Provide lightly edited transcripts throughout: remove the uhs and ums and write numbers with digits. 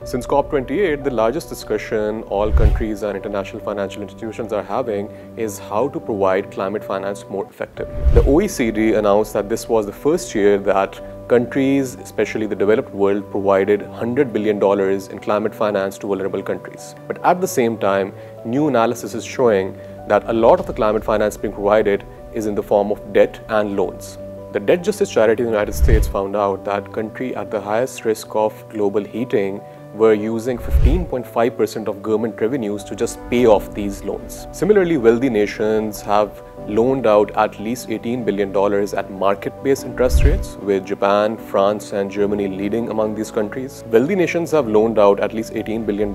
Since COP28, the largest discussion all countries and international financial institutions are having is how to provide climate finance more effectively. The OECD announced that this was the first year that countries, especially the developed world, provided $100 billion in climate finance to vulnerable countries. But at the same time, new analysis is showing that a lot of the climate finance being provided is in the form of debt and loans. The Debt Justice Charity in the United States found out that countries at the highest risk of global heating were using 15.5% of government revenues to just pay off these loans. Similarly, wealthy nations have loaned out at least $18 billion at market-based interest rates, with Japan, France, and Germany leading among these countries. Wealthy nations have loaned out at least $18 billion.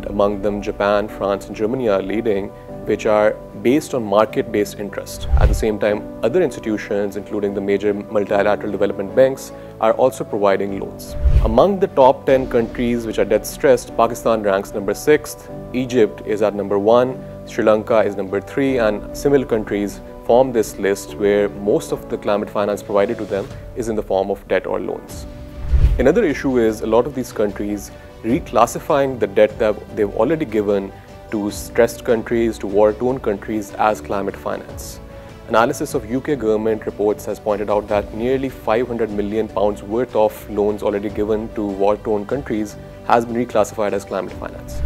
Among them, Japan, France, and Germany are leading, which are based on market-based interest. At the same time, other institutions, including the major multilateral development banks, are also providing loans. Among the top 10 countries which are debt-stressed, Pakistan ranks number 6th, Egypt is at number 1, Sri Lanka is number 3, and similar countries form this list where most of the climate finance provided to them is in the form of debt or loans. Another issue is a lot of these countries reclassifying the debt that they've already given to stressed countries, to war-torn countries as climate finance. Analysis of UK government reports has pointed out that nearly £500 million worth of loans already given to war-torn countries has been reclassified as climate finance.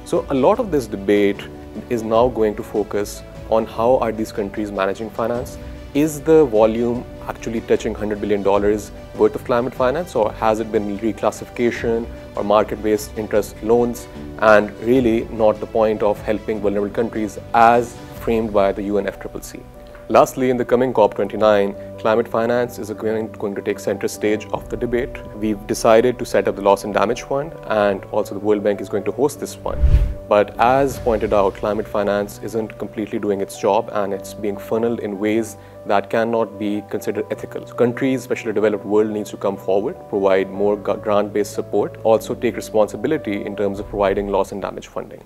So a lot of this debate is now going to focus on how are these countries managing finance. Is the volume actually touching $100 billion worth of climate finance, or has it been reclassification or market-based interest loans, and really not the point of helping vulnerable countries as framed by the UNFCCC? Lastly, in the coming COP29, climate finance is going to take center stage of the debate. We've decided to set up the Loss and Damage Fund, and also the World Bank is going to host this fund. But as pointed out, climate finance isn't completely doing its job, and it's being funneled in ways that cannot be considered ethical. So countries, especially the developed world, needs to come forward, provide more grant-based support, also take responsibility in terms of providing loss and damage funding.